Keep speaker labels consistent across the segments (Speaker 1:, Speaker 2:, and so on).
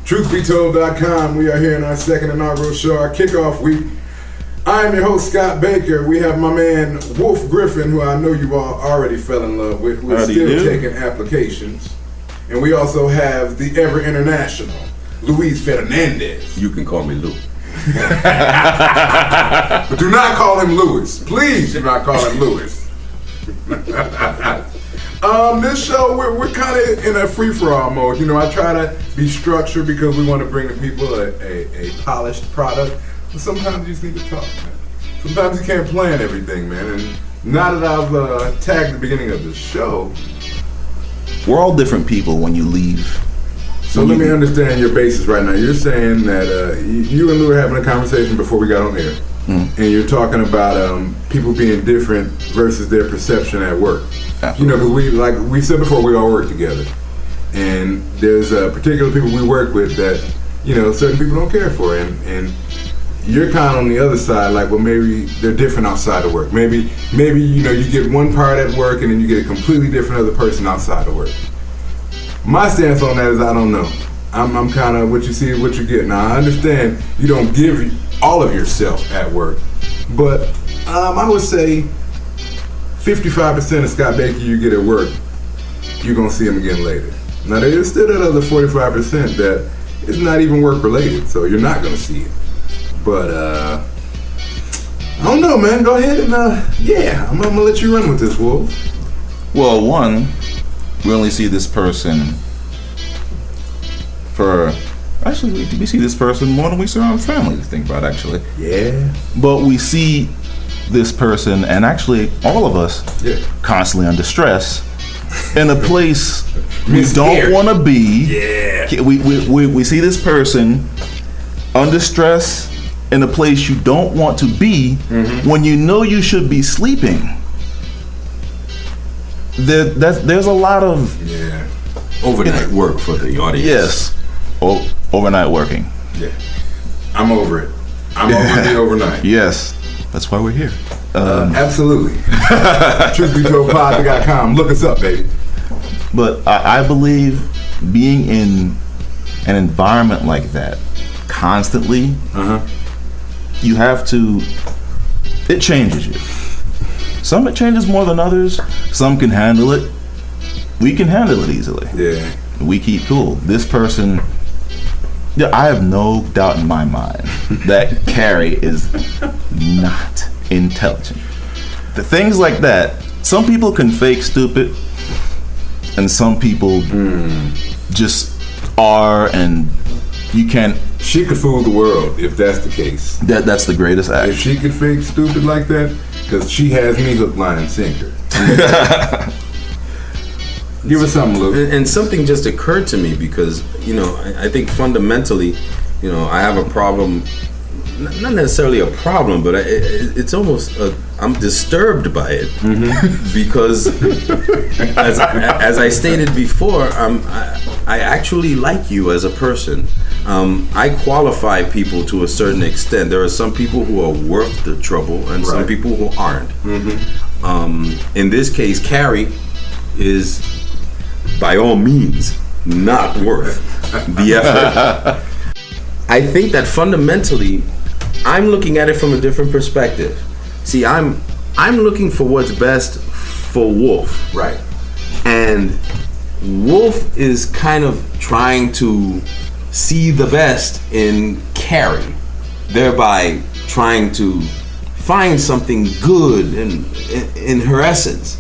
Speaker 1: TruthBeTold.com. We are here in our second inaugural show, our kickoff week. I am your host, Scott Baker. We have my man, Wolf Griffin, who I know you all already fell in love with. We're still taking applications. And we also have the ever international, Luis Fernandez.
Speaker 2: You can call me Lou.
Speaker 1: But do not call him Louis. Please do not call him Louis. This show, we're kind of in a free-for-all mode. You know, I try to be structured because we want to bring the people a polished product. But sometimes you just need to talk, man. Sometimes you can't plan everything, man. And now that I've tagged the beginning of the show,
Speaker 3: we're all different people when you leave.
Speaker 1: So let me understand your basis right now. You're saying that you and Lou were having a conversation before we got on air. And you're talking about people being different versus their perception at work.
Speaker 3: Absolutely.
Speaker 1: You know, because like we said before, we all work together. And there's particular people we work with that, you know, certain people don't care for. And you're kind of on the other side, like, well, maybe they're different outside of work. Maybe you know, you get one part at work and then you get a completely different other person outside of work. My stance on that is I don't know. I'm kind of what you see is what you get. Now, I understand you don't give all of yourself at work, but I would say 55% of Scott Baker you get at work, you're going to see him again later. Now, there is still that other 45% that is not even work related, so you're not going to see it. But I don't know, man. Go ahead and I'm going to let you run with this, Wolf.
Speaker 3: Well, one, we only see this person we see this person more than we see our family, to think about, actually.
Speaker 1: Yeah.
Speaker 3: But we see this person, and actually all of us, constantly under stress, in a place we don't want to be.
Speaker 1: Yeah.
Speaker 3: We see this person under stress in a place you don't want to be when you know you should be sleeping. There's a lot of
Speaker 2: overnight work for the audience.
Speaker 3: Yes. Overnight working.
Speaker 1: Yeah. I'm over it. I'm over the overnight.
Speaker 3: Yes. That's why we're here.
Speaker 1: Absolutely. TruthBeToldPod.com. Look us up, baby.
Speaker 3: But I believe being in an environment like that constantly, you have to, it changes you. Some it changes more than others. Some can handle it. We can handle it easily.
Speaker 1: Yeah.
Speaker 3: We keep cool. This person, I have no doubt in my mind that Carrie is not intelligent. The things like that, some people can fake stupid, and some people just are, and you can't.
Speaker 1: She could fool the world if that's the case.
Speaker 3: That's the greatest act.
Speaker 1: If she could fake stupid like that, because she has me hook, line, and sinker. Give us something, Luke.
Speaker 2: And something just occurred to me because, you know, I think fundamentally, you know, I have a problem, not necessarily a problem, but it's almost, I'm disturbed by it because as I stated before, I actually like you as a person. I qualify people to a certain extent. There are some people who are worth the trouble and some people who aren't. In this case, Carrie is by all means not worth the effort. I think that fundamentally I'm looking at it from a different perspective. See, I'm looking for what's best for Wolf.
Speaker 1: Right.
Speaker 2: And Wolf is kind of trying to see the best in Carrie, thereby trying to find something good in her essence.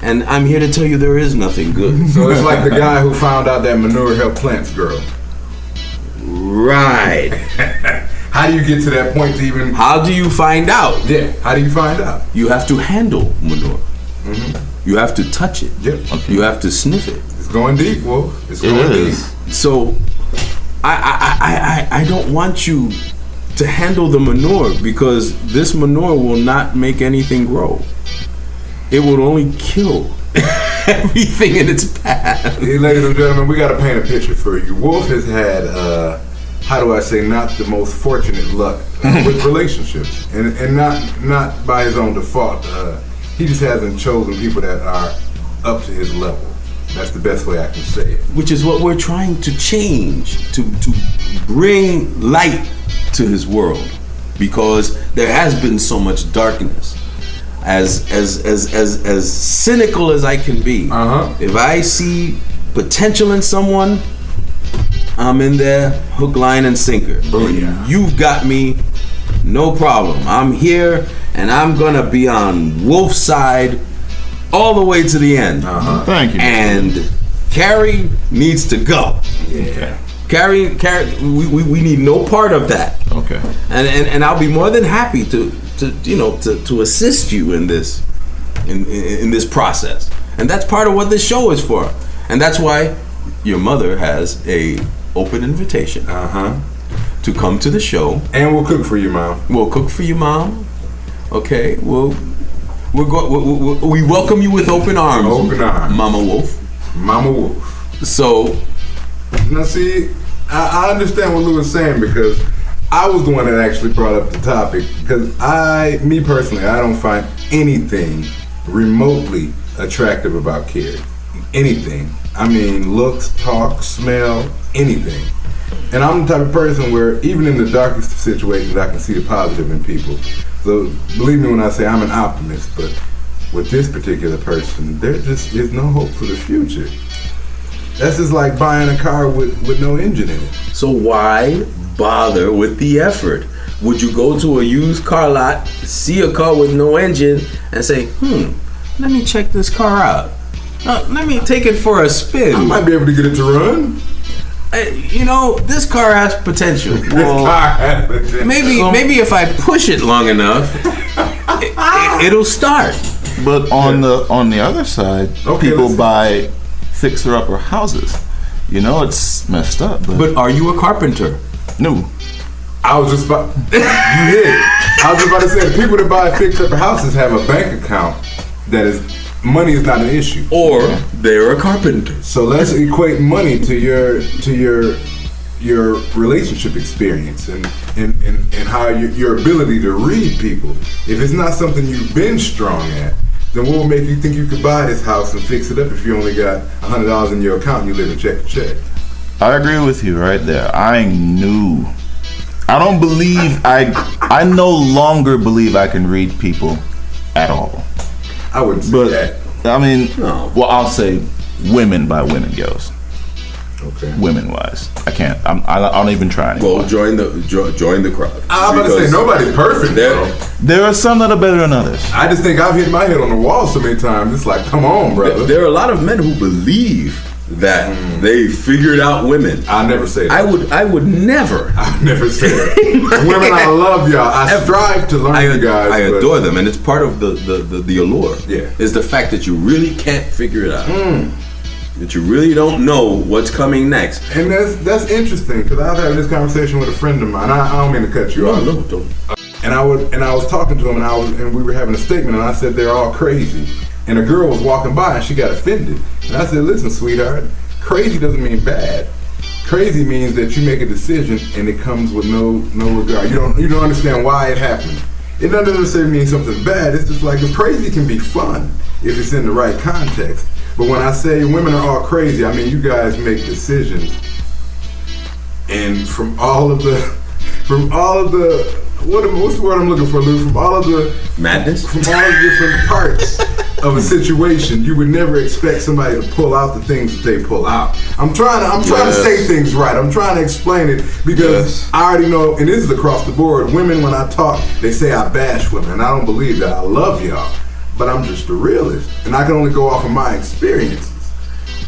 Speaker 2: And I'm here to tell you there is nothing good.
Speaker 1: So it's like the guy who found out that manure helped plants grow.
Speaker 2: Right.
Speaker 1: How do you get to that point to even...
Speaker 2: How do you find out?
Speaker 1: Yeah, how do you find out?
Speaker 2: You have to handle manure. You have to touch it.
Speaker 1: Yep.
Speaker 2: You have to sniff it.
Speaker 1: It's going deep, Wolf. It's going deep.
Speaker 2: So I don't want you to handle the manure because this manure will not make anything grow. It will only kill everything in its path.
Speaker 1: Hey, ladies and gentlemen, we got to paint a picture for you. Wolf has had, how do I say, not the most fortunate luck with relationships, and not by his own default. He just hasn't chosen people that are up to his level. That's the best way I can say it.
Speaker 2: which is what we're trying to change, to bring light to his world, because there has been so much darkness. As cynical as I can be, if I see potential in someone, I'm in there, hook, line, and sinker.
Speaker 1: Oh, yeah.
Speaker 2: You've got me, no problem. I'm here, and I'm gonna be on Wolf's side all the way to the end.
Speaker 3: Thank you.
Speaker 2: And Carrie needs to go.
Speaker 1: Yeah.
Speaker 2: Carrie, we need no part of that.
Speaker 3: Okay.
Speaker 2: And I'll be more than happy to assist you in this in this process. And that's part of what this show is for. And that's why your mother has a open invitation to come to the show.
Speaker 1: And we'll cook for you, Mom.
Speaker 2: We'll cook for you, Mom. Okay, we welcome you with open arms.
Speaker 1: Open arms.
Speaker 2: Mama Wolf.
Speaker 1: Mama Wolf.
Speaker 2: So
Speaker 1: Now, see, I understand what Lou was saying, because I was the one that actually brought up the topic. Because me personally, I don't find anything remotely attractive about Carrie. Anything. I mean, looks, talk, smell, anything. And I'm the type of person where even in the darkest of situations, I can see the positive in people. So believe me when I say I'm an optimist, but with this particular person, there just is no hope for the future. That's just like buying a car with no engine in it.
Speaker 2: So why bother with the effort? Would you go to a used car lot, see a car with no engine, and say, let me check this car out. Let me take it for a spin.
Speaker 1: I might be able to get it to run.
Speaker 2: This car has potential.
Speaker 1: This car has potential.
Speaker 2: Maybe if I push it long enough, it'll start.
Speaker 3: But on the other side, people buy fixer-upper houses. It's messed up.
Speaker 2: But are you a carpenter?
Speaker 3: No.
Speaker 1: I was just about, you hit it. I was just about to say, the people that buy fixer-upper houses have a bank account that is, money is not an issue.
Speaker 2: Or they're a carpenter.
Speaker 1: So let's equate money to your relationship experience and how your ability to read people. If it's not something you've been strong at, then what will make you think you could buy this house and fix it up if you only got $100 in your account and you live in check to check?
Speaker 3: I agree with you right there. I don't believe I no longer believe I can read people at all.
Speaker 1: I wouldn't say that.
Speaker 3: I mean,
Speaker 2: No.
Speaker 3: well, I'll say women by women girls.
Speaker 1: Okay.
Speaker 3: Women wise, I can't. I don't even try anymore.
Speaker 2: Well, join the crowd.
Speaker 1: I'm about to say, nobody's perfect, bro.
Speaker 3: There are some that are better than others.
Speaker 1: I just think I've hit my head on the wall so many times. It's like, come on, brother.
Speaker 2: There are a lot of men who believe that they figured out women.
Speaker 1: I'll never say that.
Speaker 2: I would never.
Speaker 1: I'll never say that. Women, I love y'all. I strive to learn you guys.
Speaker 2: I
Speaker 1: but
Speaker 2: adore them, and it's part of the allure.
Speaker 1: Yeah.
Speaker 2: Is the fact that you really can't figure it out. That you really don't know what's coming next.
Speaker 1: And that's interesting, because I was having this conversation with a friend of mine. I don't mean to cut you off.
Speaker 2: No, don't.
Speaker 1: And I was talking to him, and we were having a statement, and I said they're all crazy. And a girl was walking by, and she got offended. And I said, listen, sweetheart, crazy doesn't mean bad. Crazy means that you make a decision and it comes with no regard. You don't understand why it happened. It doesn't necessarily mean something bad. It's just like, the crazy can be fun if it's in the right context. But when I say women are all crazy, I mean you guys make decisions, and from all of the what's the word I'm looking for, Lou? From all of the
Speaker 2: Madness?
Speaker 1: from all the different parts of a situation, you would never expect somebody to pull out the things that they pull out. I'm trying to say things right. I'm trying to explain it, because I already know, and this is across the board. Women, when I talk, they say I bash women, and I don't believe that. I love y'all, but I'm just a realist, and I can only go off of my experiences.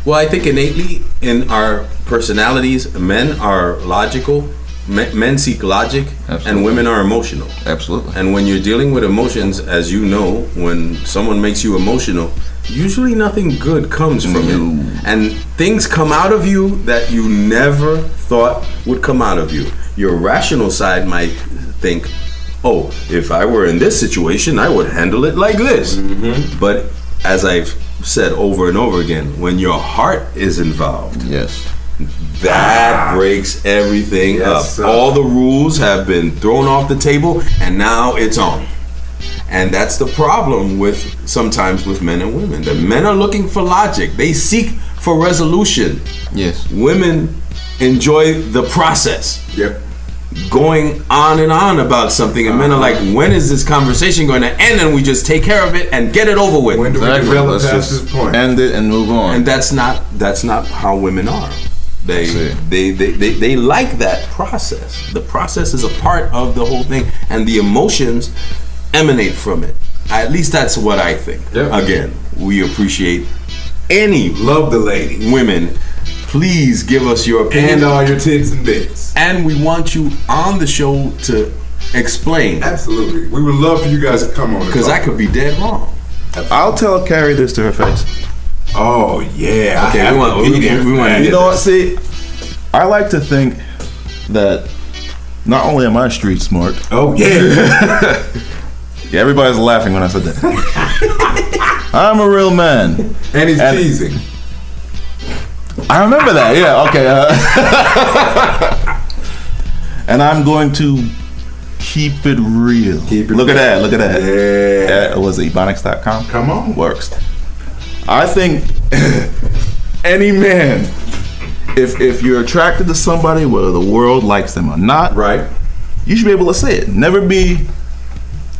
Speaker 2: Well, I think innately in our personalities, men are logical. Men seek logic.
Speaker 3: Absolutely.
Speaker 2: And women are emotional.
Speaker 3: Absolutely.
Speaker 2: And when you're dealing with emotions, as you know, when someone makes you emotional, usually nothing good comes from it. And things come out of you that you never thought would come out of you. Your rational side might think, oh, if I were in this situation, I would handle it like this. But as I've said over and over again, when your heart is involved,
Speaker 3: Yes.
Speaker 2: that breaks everything up.
Speaker 1: Sir.
Speaker 2: All the rules have been thrown off the table, and now it's on. And that's the problem sometimes with men and women. The men are looking for logic. They seek for resolution.
Speaker 3: Yes.
Speaker 2: Women enjoy the process.
Speaker 1: Yep.
Speaker 2: Going on and on about something, and men are like, when is this conversation going to end? And we just take care of it and get it over with.
Speaker 1: When do we
Speaker 3: Exactly.
Speaker 1: develop
Speaker 3: Let's
Speaker 1: past
Speaker 3: just
Speaker 1: this point?
Speaker 3: end it and move on.
Speaker 2: And that's not how women are.
Speaker 3: That's it.
Speaker 2: They like that process. The process is a part of the whole thing, and the emotions emanate from it. At least that's what I think.
Speaker 1: Yep.
Speaker 2: Again, we appreciate any
Speaker 1: Love the ladies.
Speaker 2: women. Please give us your opinion,
Speaker 1: And all your tits and bits.
Speaker 2: and we want you on the show to explain,
Speaker 1: Absolutely. We would love for you guys to come on. and
Speaker 2: because I
Speaker 1: talk.
Speaker 2: could be dead wrong.
Speaker 3: I'll tell Carrie this to her face.
Speaker 1: Oh, yeah.
Speaker 2: Okay,
Speaker 1: I have
Speaker 2: we want-
Speaker 1: to be
Speaker 2: we-
Speaker 1: there
Speaker 2: we
Speaker 1: for
Speaker 2: want
Speaker 1: that.
Speaker 2: to
Speaker 3: You know what? See, I like to think that not only am I street smart,
Speaker 1: Oh, yeah.
Speaker 3: yeah, everybody's laughing when I said that. I'm a real man.
Speaker 1: And he's
Speaker 3: And-
Speaker 1: teasing.
Speaker 3: I remember that. Yeah. Okay. And I'm going to keep it real.
Speaker 1: Keep it
Speaker 3: Look
Speaker 1: real.
Speaker 3: at that. Look at that.
Speaker 1: Yeah.
Speaker 3: Was it ebonics.com?
Speaker 1: Come on.
Speaker 3: Works. I think any man, if you're attracted to somebody, whether the world likes them or not,
Speaker 1: Right.
Speaker 3: you should be able to say it. Never be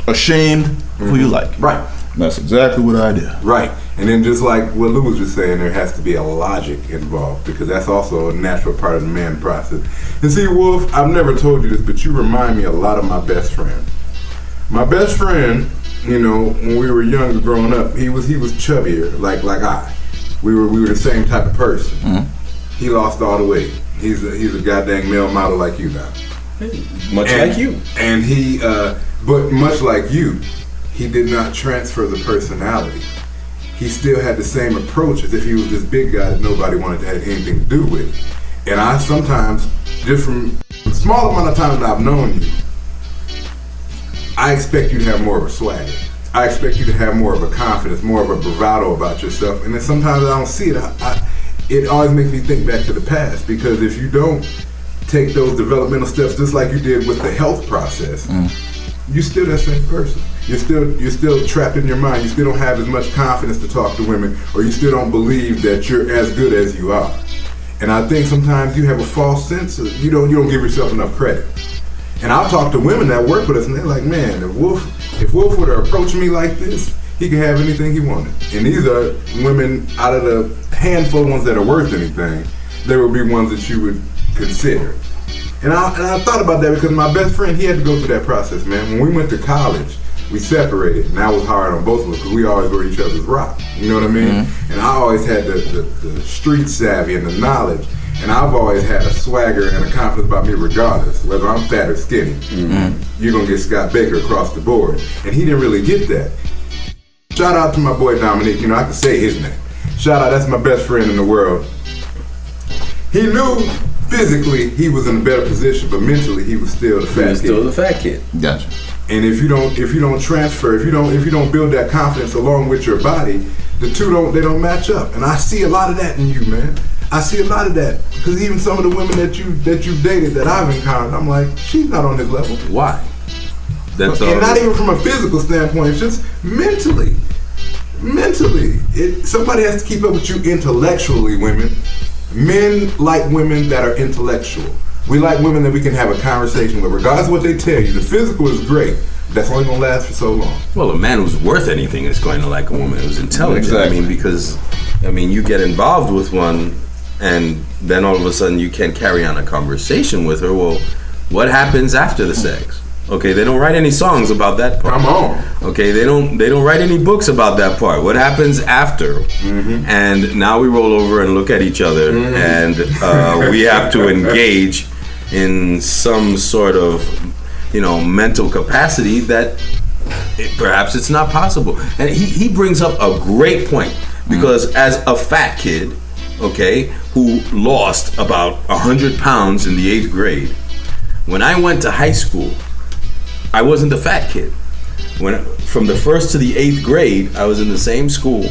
Speaker 3: ashamed of who you like.
Speaker 1: Right.
Speaker 3: That's exactly what I do.
Speaker 1: Right. And then just like what Lou was just saying, there has to be a logic involved because that's also a natural part of the man process. And see, Wolf, I've never told you this, but you remind me a lot of my best friend. My best friend, you know, when we were younger growing up, he was chubbier, like I. We were the same type of person. He lost all the weight. He's a goddamn male model like you now.
Speaker 2: Much
Speaker 1: And-
Speaker 2: like you.
Speaker 1: And he, but much like you, he did not transfer the personality. He still had the same approach as if he was this big guy that nobody wanted to have anything to do with. And I sometimes, just from the small amount of time that I've known you, I expect you to have more of a swagger. I expect you to have more of a confidence, more of a bravado about yourself. And then sometimes I don't see it. It always makes me think back to the past because if you don't take those developmental steps, just like you did with the health process, you're still that same person. You're still trapped in your mind. You still don't have as much confidence to talk to women, or you still don't believe that you're as good as you are. And I think sometimes you have a false sense of you don't give yourself enough credit. And I'll talk to women that work with us, and they're like, "Man, if Wolf would have approached me like this, he could have anything he wanted." And these are women out of the handful of ones that are worth anything. There would be ones that you would consider. And I thought about that because my best friend, he had to go through that process, man. When we went to college, we separated, and that was hard on both of us because we always were each other's rock. You know what I mean? And I always had the street savvy and the knowledge, and I've always had a swagger and a confidence about me regardless, whether I'm fat or skinny. You're going to get Scott Baker across the board. And he didn't really get that. Shout out to my boy Dominique. You know, I can say his name. Shout out, that's my best friend in the world. He knew physically he was in a better position, but mentally he was still the fat kid.
Speaker 2: Still the fat kid.
Speaker 3: Gotcha.
Speaker 1: And if you don't transfer, if you don't build that confidence along with your body, the two don't match up. And I see a lot of that in you, man. I see a lot of that because even some of the women that you've dated that I've encountered, I'm like, she's not on his level.
Speaker 2: Why? That's
Speaker 1: And
Speaker 2: all.
Speaker 1: not even from a physical standpoint, it's just mentally. Somebody has to keep up with you intellectually, women. Men like women that are intellectual. We like women that we can have a conversation with, regardless of what they tell you. The physical is great, but that's only gonna last for so long.
Speaker 2: Well, a man who's worth anything is going to like a woman who's intelligent.
Speaker 3: Exactly.
Speaker 2: I mean, because you get involved with one, and then all of a sudden you can't carry on a conversation with her. Well, what happens after the sex? Okay, they don't write any songs about that part.
Speaker 1: Come on.
Speaker 2: Okay, they don't write any books about that part. What happens after? And now we roll over and look at each other, and we have to engage in some sort of, mental capacity that perhaps it's not possible. And he brings up a great point because as a fat kid, okay, who lost about 100 pounds in the 8th grade, when I went to high school, I wasn't the fat kid. From the 1st to the 8th grade, I was in the same school,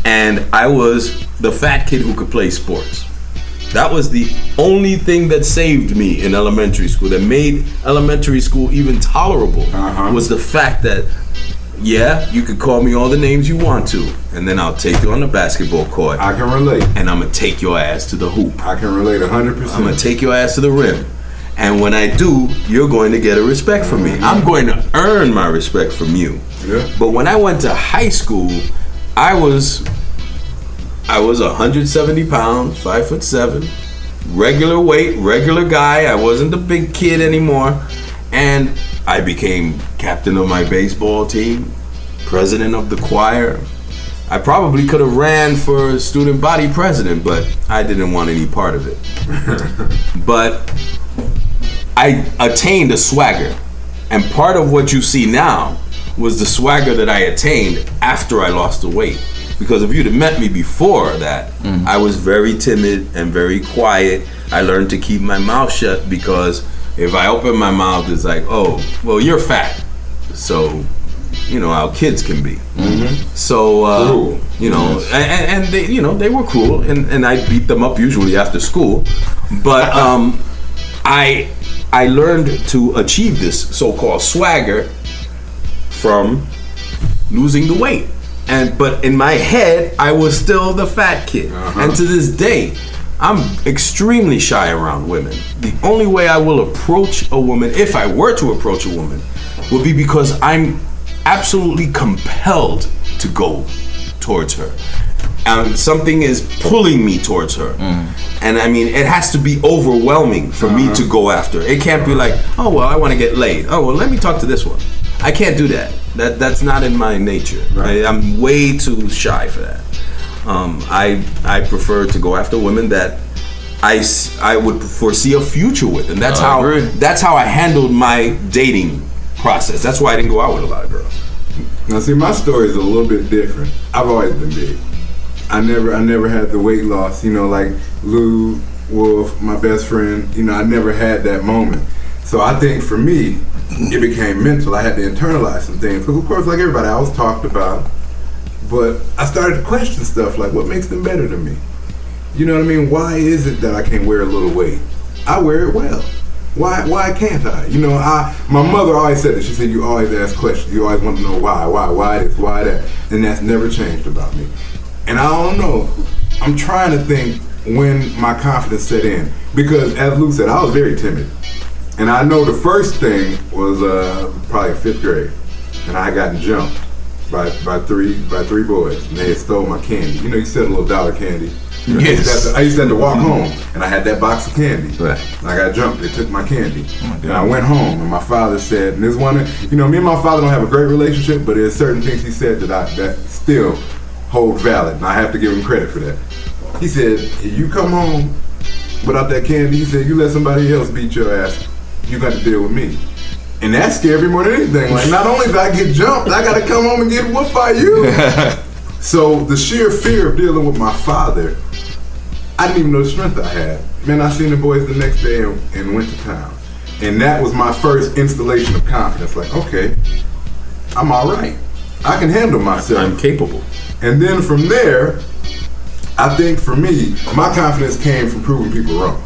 Speaker 2: and I was the fat kid who could play sports. That was the only thing that saved me in elementary school, that made elementary school even tolerable, was the fact that yeah, you could call me all the names you want to, and then I'll take you on the basketball court,
Speaker 1: I can relate.
Speaker 2: and I'm gonna take your ass to the hoop.
Speaker 1: I can relate 100%.
Speaker 2: I'm gonna take your ass to the rim. And when I do, you're going to get a respect from me. I'm going to earn my respect from you.
Speaker 1: Yeah.
Speaker 2: But when I went to high school, I was 170 pounds, 5'7", regular weight, regular guy. I wasn't the big kid anymore. And I became captain of my baseball team, president of the choir. I probably could have ran for student body president, but I didn't want any part of it. But I attained a swagger. And part of what you see now was the swagger that I attained after I lost the weight. Because if you'd have met me before that, I was very timid and very quiet. I learned to keep my mouth shut because if I open my mouth, it's like, oh, well, you're fat. So, you know how kids can be. So, you know, and they, you know, they were cruel, and I beat them up usually after school. But I learned to achieve this so-called swagger from losing the weight. But in my head, I was still the fat kid. And to this day, I'm extremely shy around women. The only way I will approach a woman, if I were to approach a woman, would be because I'm absolutely compelled to go towards her. Something is pulling me towards her. And I mean, it has to be overwhelming for me to go after. It can't be like, oh, well, I want to get laid. Oh, well, let me talk to this one. I can't do that. That's not in my nature.
Speaker 1: Right.
Speaker 2: I'm way too shy for that. I prefer to go after women that I would foresee a future with, and that's how I handled my dating process. That's why I didn't go out with a lot of girls.
Speaker 1: Now, see, my story is a little bit different. I've always been big. I never had the weight loss. You know, like Lou Wolf, my best friend. You know, I never had that moment. So I think for me, it became mental. I had to internalize some things. Because, of course, like everybody, I was talked about. But I started to question stuff like, what makes them better than me? You know what I mean? Why is it that I can wear a little weight? I wear it well. Why can't I? You know, my mother always said that. She said, you always ask questions. You always want to know why this, why that. And that's never changed about me. And I don't know. I'm trying to think when my confidence set in. Because as Lou said, I was very timid. And I know the first thing was probably in 5th grade. And I had gotten jumped by three boys. And they had stole my candy. You know, you said a little dollar candy.
Speaker 3: Yes.
Speaker 1: I used to have to walk home, and I had that box of candy.
Speaker 2: Right.
Speaker 1: And I got jumped. They took my candy. And I went home, and my father said, and this one, you know, me and my father don't have a great relationship, but there's certain things he said that still hold valid, and I have to give him credit for that. He said, if you come home without that candy, he said, you let somebody else beat your ass, you got to deal with me. And that scared me more than anything. Like, not only did I get jumped, I got to come home and get whooped by you. So the sheer fear of dealing with my father, I didn't even know the strength I had. Man, I seen the boys the next day and went to town. And that was my first installation of confidence. Like, okay, I'm all right. I can handle myself.
Speaker 2: I'm capable.
Speaker 1: And then from there, I think for me, my confidence came from proving people wrong.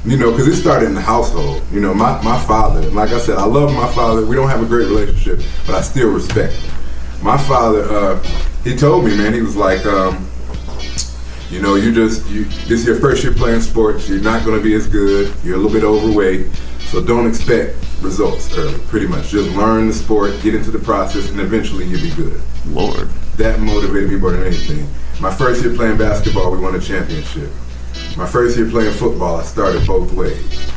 Speaker 1: You know, because it started in the household. You know, my father, like I said, I love my father. We don't have a great relationship, but I still respect him. My father, he told me, man, he was like, you know, this is your first year playing sports. You're not going to be as good. You're a little bit overweight. So don't expect results early, pretty much. Just learn the sport, get into the process, and eventually you'll be good.
Speaker 3: Lord.
Speaker 1: That motivated me more than anything. My first year playing basketball, we won a championship. My first year playing football, I started both ways.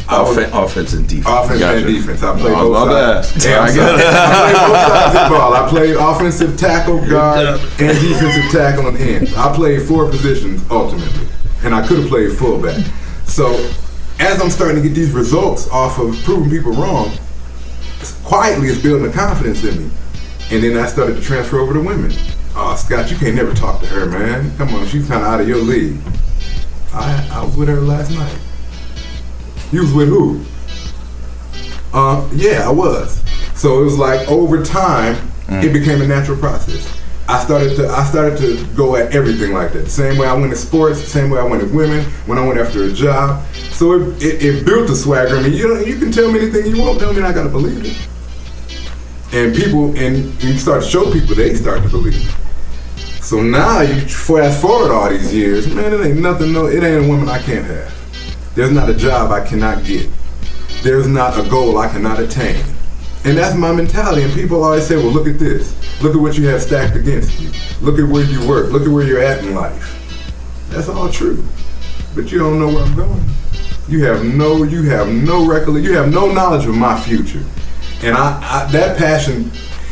Speaker 2: Offense and defense.
Speaker 1: Offense and defense. I played both sides.
Speaker 3: Yeah,
Speaker 1: I played both sides of the ball. I played offensive tackle, guard, and defensive tackle and end. I played 4 positions ultimately, and I could have played fullback. So as I'm starting to get these results off of proving people wrong, quietly it's building a confidence in me. And then I started to transfer over to women. Oh, Scott, you can't never talk to her, man. Come on, she's kind of out of your league. I was with her last night. You was with who? Yeah, I was. So it was like over time, it became a natural process. I started to go at everything like that. The same way I went to sports, the same way I went at women, when I went after a job. So it built the swagger in me. You can tell me anything you want, tell me I gotta believe it. And you start to show people, they start to believe it. So now you fast forward all these years, man, it ain't a woman I can't have. There's not a job I cannot get. There's not a goal I cannot attain. And that's my mentality. And people always say, well, look at this. Look at what you have stacked against you. Look at where you work. Look at where you're at in life. That's all true. But you don't know where I'm going. You have no recollection. You have no knowledge of my future. And I that passion.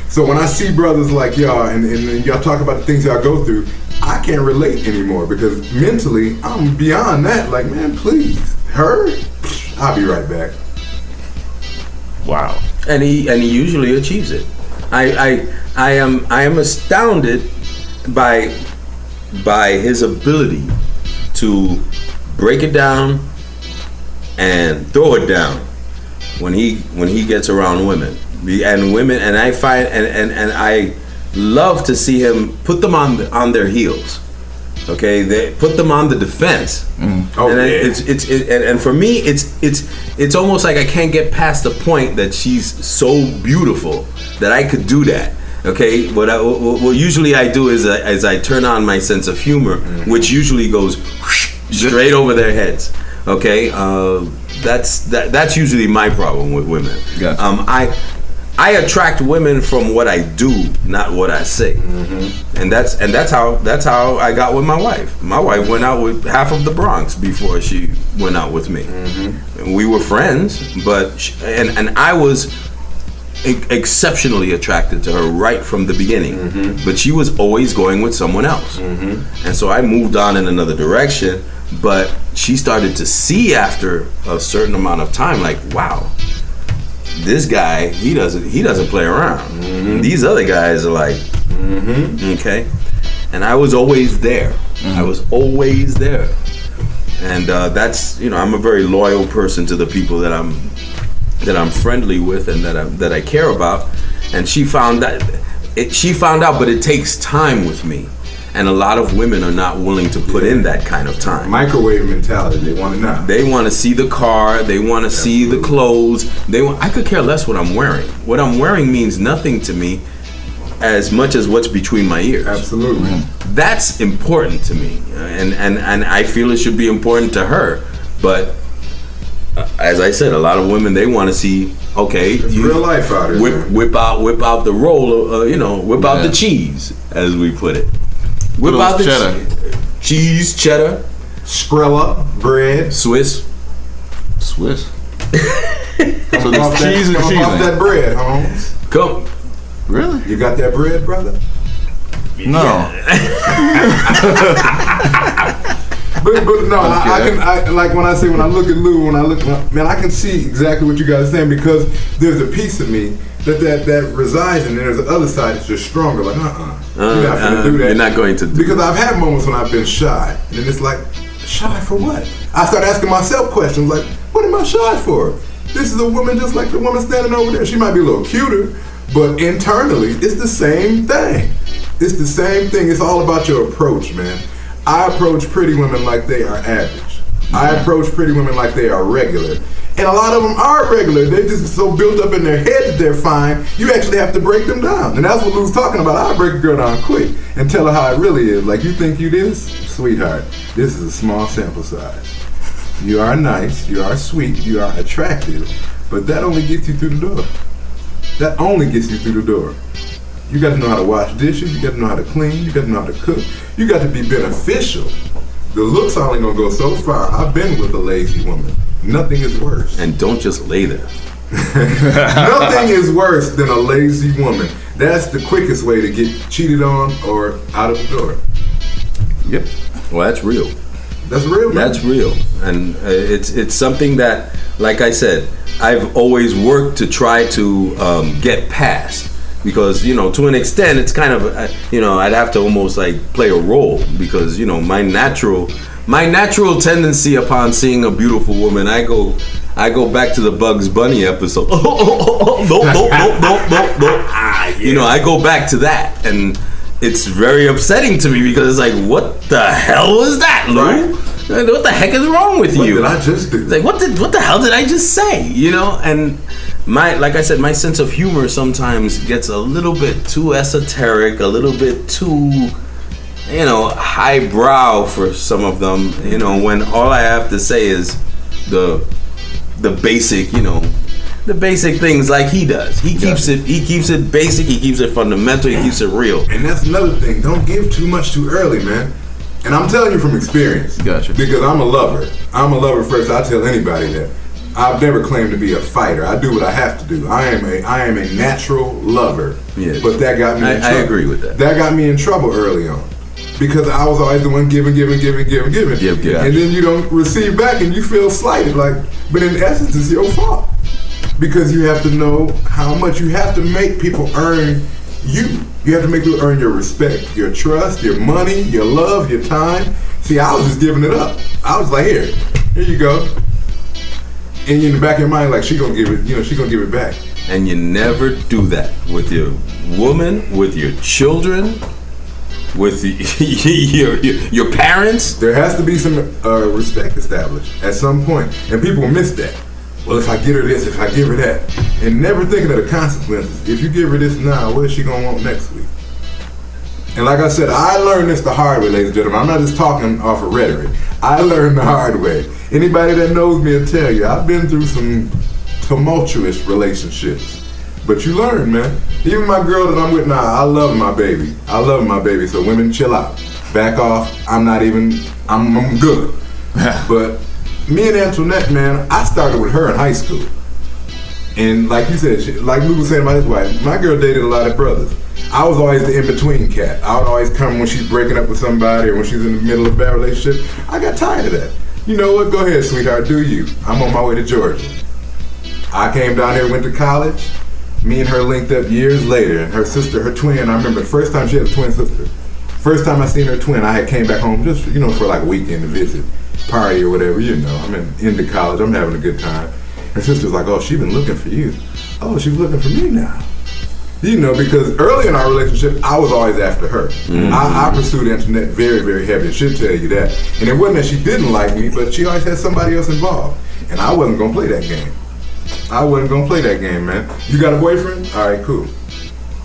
Speaker 1: So when I see brothers like y'all and y'all talk about the things y'all go through, I can't relate anymore because mentally I'm beyond that. Like, man, please, her, I'll be right back.
Speaker 3: Wow.
Speaker 2: And he usually achieves it. I am astounded by his ability to break it down and throw it down when he gets around women. And I find and I love to see him put them on their heels. Okay, they put them on the defense.
Speaker 1: Oh,
Speaker 2: and
Speaker 1: yeah.
Speaker 2: and for me, it's almost like I can't get past the point that she's so beautiful that I could do that. Okay, what usually I do is I turn on my sense of humor, which usually goes straight over their heads. Okay, that's usually my problem with women.
Speaker 3: Gotcha.
Speaker 2: I attract women from what I do, not what I say, and that's how I got with my wife. My wife went out with half of the Bronx before she went out with me. We were friends, but and I was exceptionally attracted to her right from the beginning. But she was always going with someone else, and so I moved on in another direction. But she started to see after a certain amount of time, like, wow. This guy, he doesn't play around. These other guys are like, okay. And I was always there. I was always there. And that's, I'm a very loyal person to the people that I'm friendly with and that I care about. And she found out, but it takes time with me. And a lot of women are not willing to put in that kind of time.
Speaker 1: Microwave mentality, they want it now.
Speaker 2: They want to see the car, they want to see the clothes. I could care less what I'm wearing. What I'm wearing means nothing to me as much as what's between my ears.
Speaker 1: Absolutely.
Speaker 2: That's important to me. And I feel it should be important to her. But as I said, a lot of women, they want to see, okay,
Speaker 1: it's real life out here.
Speaker 2: Whip out the roll, whip out the cheese, as we put it. Whip out the
Speaker 3: cheddar.
Speaker 2: Cheese, cheddar.
Speaker 1: Skrilla, bread.
Speaker 2: Swiss.
Speaker 3: So
Speaker 1: Off
Speaker 3: there's cheese and
Speaker 1: off
Speaker 3: seasoning.
Speaker 1: that bread, Holmes.
Speaker 2: Come.
Speaker 3: Really?
Speaker 1: You got that bread, brother?
Speaker 3: No.
Speaker 1: But no, I like when I look at Lou, man, I can see exactly what you guys are saying because there's a piece of me that resides in there. There's the other side that's just stronger. Like, you're not gonna do that.
Speaker 2: You're not going to do
Speaker 1: because I've had moments when I've been shy, and then it's like, shy for what? I start asking myself questions like, what am I shy for? This is a woman just like the woman standing over there. She might be a little cuter, but internally, it's the same thing. It's the same thing. It's all about your approach, man. I approach pretty women like they are average. I approach pretty women like they are regular. And a lot of them are regular. They're just so built up in their head that they're fine. You actually have to break them down. And that's what Lou's talking about. I break a girl down quick and tell her how it really is. Like, you think you this? Sweetheart, this is a small sample size. You are nice, you are sweet, you are attractive, but that only gets you through the door. That only gets you through the door. You got to know how to wash dishes, you got to know how to clean, you got to know how to cook. You got to be beneficial. The looks only gonna go so far. I've been with a lazy woman. Nothing is worse.
Speaker 2: And don't just lay there.
Speaker 1: Nothing is worse than a lazy woman. That's the quickest way to get cheated on or out of the door.
Speaker 3: Yep.
Speaker 2: Well, that's real.
Speaker 1: That's real, man.
Speaker 2: That's real. And it's something that, like I said, I've always worked to try to get past. Because, to an extent, it's kind of, I'd have to almost like play a role because, my natural tendency upon seeing a beautiful woman, I go back to the Bugs Bunny episode. No. I go back to that, and it's very upsetting to me because it's like, what the hell was that, Lou?
Speaker 1: Right.
Speaker 2: What the heck is wrong with you?
Speaker 1: What did I just do?
Speaker 2: It's like, what the hell did I just say? And like I said, my sense of humor sometimes gets a little bit too esoteric, a little bit too, highbrow for some of them. When all I have to say is the basic, the basic things like he does. He keeps it basic. He keeps it fundamental. He keeps it real.
Speaker 1: And that's another thing. Don't give too much too early, man. And I'm telling you from experience.
Speaker 3: Gotcha.
Speaker 1: Because I'm a lover. I'm a lover first. I tell anybody that. I've never claimed to be a fighter. I do what I have to do. I am a natural lover.
Speaker 2: Yes.
Speaker 1: But that got me in trouble.
Speaker 2: I agree with that.
Speaker 1: That got me in trouble early on. Because I was always the one giving.
Speaker 2: Give.
Speaker 1: And then you don't receive back and you feel slighted. But in essence, it's your fault. Because you have to know how much you have to make people earn you. You have to make people earn your respect, your trust, your money, your love, your time. See, I was just giving it up. I was like, here you go. And in the back of your mind, like, she gonna give it, she gonna give it back.
Speaker 2: And you never do that with your woman, with your children, with your parents.
Speaker 1: There has to be some respect established at some point, and people miss that. Well, if I get her this, if I give her that, and never thinking of the consequences. If you give her this now, what is she gonna want next week? And like I said, I learned this the hard way, ladies and gentlemen. I'm not just talking off of rhetoric. I learned the hard way. Anybody that knows me will tell you, I've been through some tumultuous relationships. But you learn, man. Even my girl that I'm with now, I love my baby. So women, chill out. Back off. I'm good. But me and Antoinette, man, I started with her in high school. And like you said, like Lou was saying about his wife, my girl dated a lot of brothers. I was always the in-between cat. I would always come when she's breaking up with somebody or when she's in the middle of a bad relationship. I got tired of that. You know what? Go ahead, sweetheart. Do you. I'm on my way to Georgia. I came down here, went to college. Me and her linked up years later. And her sister, her twin, I remember the first time she had a twin sister. First time I seen her twin, I had came back home just, for like a weekend to visit, party or whatever, I'm into college. I'm having a good time. Her sister's like, oh, she been looking for you. Oh, she's looking for me now. Because early in our relationship, I was always after her. Mm-hmm. I pursued Antoinette very, very heavy. She'll tell you that. And it wasn't that she didn't like me, but she always had somebody else involved. And I wasn't going to play that game. Man. You got a boyfriend? All right, cool.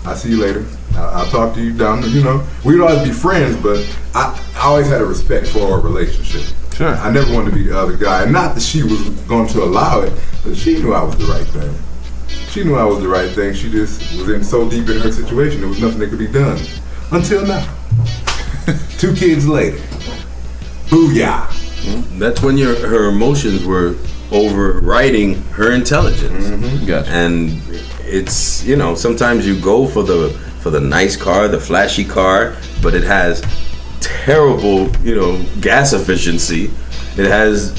Speaker 1: I'll see you later. I'll talk to you down, We'd always be friends, but I always had a respect for our relationship.
Speaker 3: Sure.
Speaker 1: I never wanted to be the other guy. Not that she was going to allow it, but she knew I was the right thing. She just was in so deep in her situation, there was nothing that could be done. Until now. 2 kids later. Booyah.
Speaker 2: That's when her emotions were overriding her intelligence.
Speaker 3: Mm-hmm. Gotcha.
Speaker 2: And it's, sometimes you go for the nice car, the flashy car, but it has terrible, gas efficiency. It has,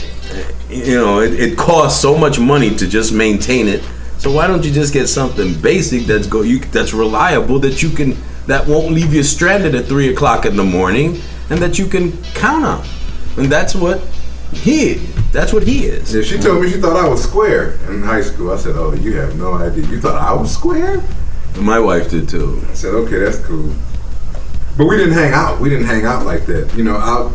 Speaker 2: it costs so much money to just maintain it. So why don't you just get something basic that's reliable that won't leave you stranded at 3:00 in the morning, and that you can count on. And that's what he is.
Speaker 1: Yeah, she told me she thought I was square in high school. I said, oh, you have no idea. You thought I was square?
Speaker 2: My wife did too.
Speaker 1: I said, okay, that's cool. But we didn't hang out. Like that.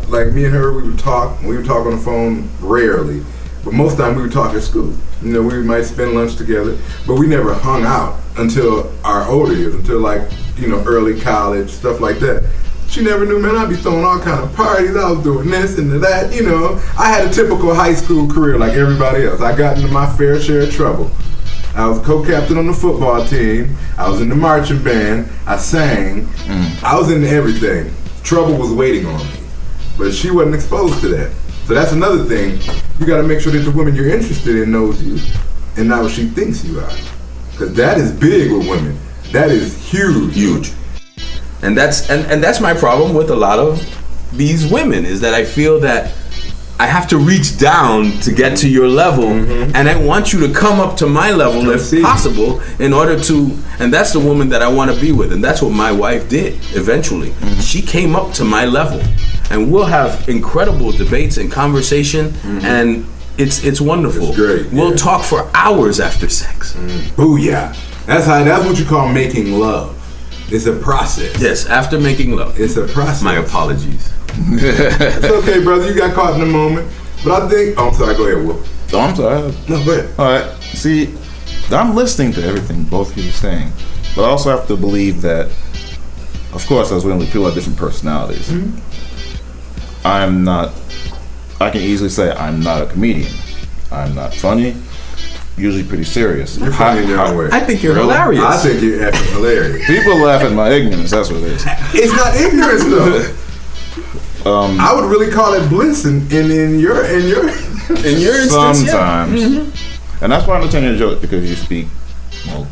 Speaker 1: Like me and her, we would talk. We would talk on the phone rarely. But most of the time we would talk at school. We might spend lunch together. But we never hung out until our older years, until early college, stuff like that. She never knew, man, I'd be throwing all kind of parties. I was doing this and that, I had a typical high school career like everybody else. I got into my fair share of trouble. I was co-captain on the football team. I was in the marching band. I sang. I was into everything. Trouble was waiting on me. But she wasn't exposed to that. So that's another thing. You got to make sure that the woman you're interested in knows you and not what she thinks you are. Because that is big with women. That is huge.
Speaker 2: And that's my problem with a lot of these women, is that I feel that I have to reach down to get to your level, and I want you to come up to my level if possible in order to, and that's the woman that I want to be with, and that's what my wife did eventually. She came up to my level, and we'll have incredible debates and conversation, and it's wonderful.
Speaker 1: It's great.
Speaker 2: We'll talk for hours after sex.
Speaker 1: Booyah. That's what you call making love. It's a process.
Speaker 2: Yes, after making love.
Speaker 1: It's a process.
Speaker 2: My apologies.
Speaker 1: It's okay, brother. You got caught in the moment. But I think... Oh, I'm sorry. Go ahead, Will.
Speaker 3: Oh, I'm sorry.
Speaker 1: No, go ahead.
Speaker 3: All right. See, I'm listening to everything both of you are saying, but I also have to believe that, of course, as we only people have different personalities. I'm not. I can easily say I'm not a comedian. I'm not funny. Usually pretty serious.
Speaker 1: You're funny in your own way.
Speaker 2: I think you're
Speaker 3: Really?
Speaker 2: hilarious.
Speaker 1: I think you're effing hilarious.
Speaker 3: People laugh at my ignorance. That's what it is.
Speaker 1: It's not ignorance though. I would really call it bliss in your
Speaker 2: In your instance, yeah.
Speaker 3: Sometimes, and that's why I'm telling you a joke, because you speak. Well,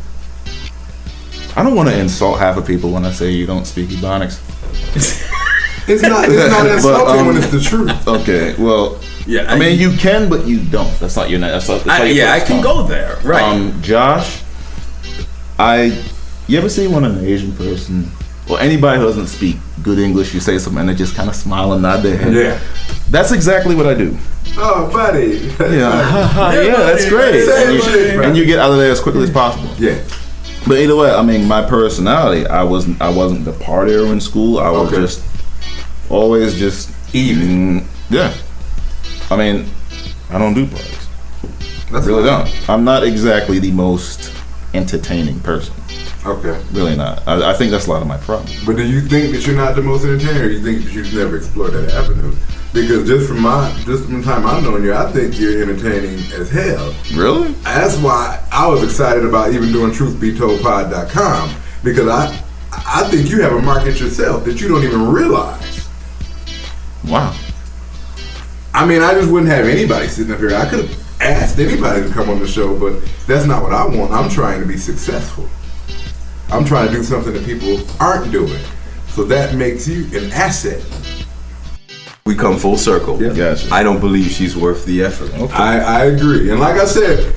Speaker 3: I don't want to insult half of people when I say you don't speak Ebonics.
Speaker 1: It's not insulting when it's the truth.
Speaker 3: Okay, well,
Speaker 2: Yeah,
Speaker 3: I mean, you can, but you don't. That's not your. That's not your
Speaker 2: yeah, I
Speaker 3: first
Speaker 2: can
Speaker 3: time.
Speaker 2: go there. Right.
Speaker 3: Josh, you ever see when an Asian person or anybody who doesn't speak good English, you say something and they just kind of smile and nod their head?
Speaker 1: Yeah.
Speaker 3: That's exactly what I do.
Speaker 1: Oh, buddy.
Speaker 3: Yeah, that's great.
Speaker 1: Same shit, bro.
Speaker 3: And you get out of there as quickly as possible.
Speaker 1: Yeah.
Speaker 3: But either way, I mean, my personality, I wasn't the partier in school. I was
Speaker 1: Okay.
Speaker 3: just always just even. Yeah. I mean, I don't do parties. I really don't. I'm not exactly the most entertaining person.
Speaker 1: Okay.
Speaker 3: Really not. I think that's a lot of my problem.
Speaker 1: But do you think that you're not the most entertaining, or you think that you've never explored that avenue? Because just from the time I've known you, I think you're entertaining as hell.
Speaker 3: Really?
Speaker 1: That's why I was excited about even doing truthbetoldpod.com, because I think you have a market yourself that you don't even realize.
Speaker 3: Wow.
Speaker 1: I mean, I just wouldn't have anybody sitting up here. I could have asked anybody to come on the show, but that's not what I want. I'm trying to be successful. I'm trying to do something that people aren't doing. So that makes you an asset.
Speaker 2: We come full circle.
Speaker 1: Yeah.
Speaker 3: Gotcha.
Speaker 2: I don't believe she's worth the effort.
Speaker 3: Okay.
Speaker 1: I agree. And like I said,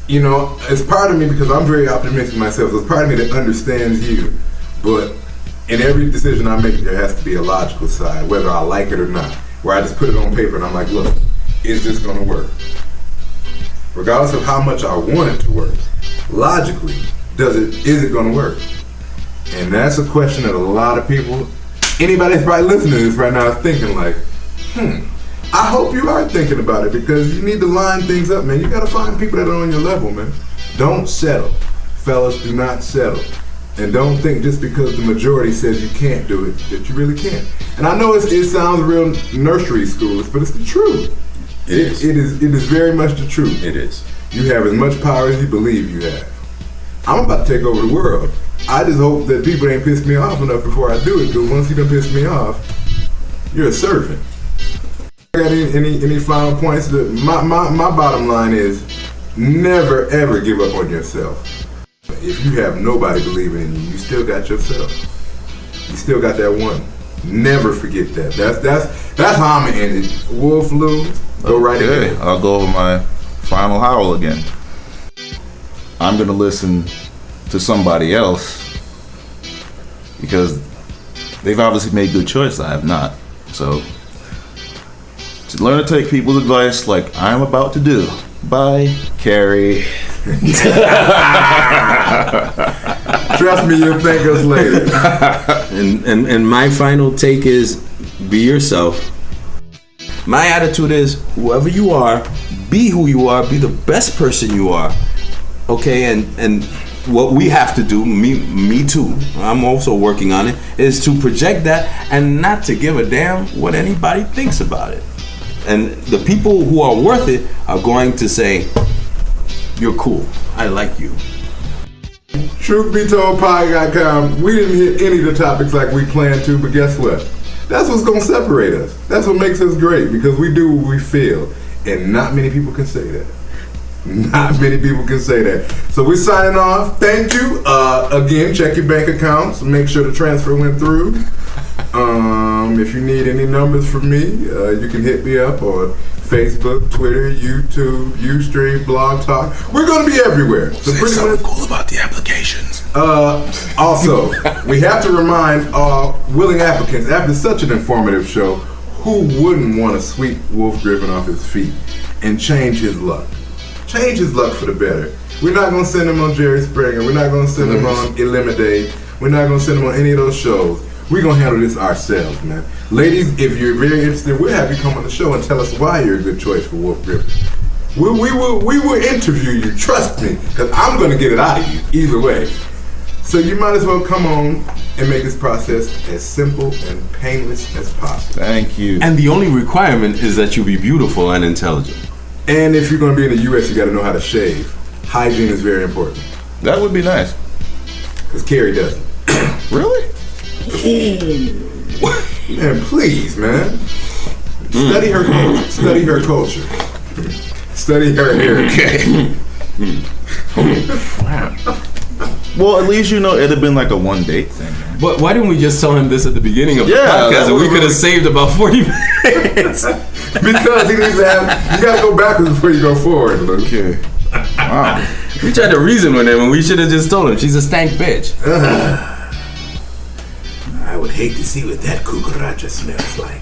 Speaker 1: you know, it's part of me, because I'm very optimistic myself, so it's part of me that understands you. But in every decision I make, there has to be a logical side, whether I like it or not. Where I just put it on paper and I'm like, look, is this gonna work? Regardless of how much I want it to work, logically, is it gonna work? And that's a question that a lot of people, anybody that's probably listening to this right now is thinking like, I hope you are thinking about it, because you need to line things up, man. You gotta find people that are on your level, man. Don't settle. Fellas, do not settle. And don't think just because the majority says you can't do it, that you really can't. And I know it sounds real nursery schools, but it's the truth.
Speaker 2: It is.
Speaker 1: It is very much the truth.
Speaker 2: It is.
Speaker 1: You have as much power as you believe you have. I'm about to take over the world. I just hope that people ain't piss me off enough before I do it, because once you done piss me off, you're a servant. Got any final points? My bottom line is never ever give up on yourself. If you have nobody believing in you, you still got yourself. You still got that one. Never forget that. That's how I'm gonna end it. Wolf Lou, go right
Speaker 3: Okay,
Speaker 1: ahead.
Speaker 3: I'll go over my final howl again. I'm gonna listen to somebody else because they've obviously made good choices. I have not. So to learn to take people's advice like I'm about to do. Bye, Carrie.
Speaker 1: Trust me, you'll thank us later.
Speaker 2: And my final take is be yourself. My attitude is whoever you are, be who you are, be the best person you are. Okay, and what we have to do, me too, I'm also working on it, is to project that and not to give a damn what anybody thinks about it. And the people who are worth it are going to say, you're cool, I like you.
Speaker 1: TruthBeToldPod.com. We didn't hit any of the topics like we planned to, but guess what? That's what's gonna separate us. That's what makes us great, because we do what we feel. And not many people can say that. Not many people can say that. So we're signing off. Thank you. Again, check your bank accounts. Make sure the transfer went through. If you need any numbers from me, you can hit me up on Facebook, Twitter, YouTube, Ustream, Blog Talk. We're going to be everywhere. So pretty much.
Speaker 3: Cool about the applications.
Speaker 1: Also, we have to remind all willing applicants, after such an informative show, who wouldn't want to sweep Wolf Griffin off his feet and change his luck? Change his luck for the better. We're not going to send him on Jerry Springer. We're not going to send him on Eliminate. We're not going to send him on any of those shows. We're going to handle this ourselves, man. Ladies, if you're very interested, we'll have you come on the show and tell us why you're a good choice for Wolf Griffin. We will interview you. Trust me, because I'm going to get it out of you either way. So you might as well come on and make this process as simple and painless as possible.
Speaker 3: Thank you.
Speaker 2: And the only requirement is that you be beautiful and intelligent.
Speaker 1: And if you're going to be in the U.S., you got to know how to shave. Hygiene is very important.
Speaker 3: That would be nice.
Speaker 1: Because Carrie doesn't.
Speaker 3: Really?
Speaker 1: Man, please, man. Study her culture. Study her culture. Study her hair.
Speaker 3: Well, at least you know it'd have been like a one date thing. Man.
Speaker 2: But why didn't we just tell him this at the beginning of the
Speaker 3: Yeah,
Speaker 2: podcast
Speaker 3: that
Speaker 2: and we
Speaker 3: would've
Speaker 2: could have
Speaker 3: really-
Speaker 2: saved about 40 minutes?
Speaker 1: Because he needs to have, you got to go backwards before you go forward, Luke.
Speaker 3: Okay. Wow.
Speaker 2: We tried to reason with him and we should have just told him she's a stank bitch.
Speaker 1: I would hate to see what that cucaracha smells like.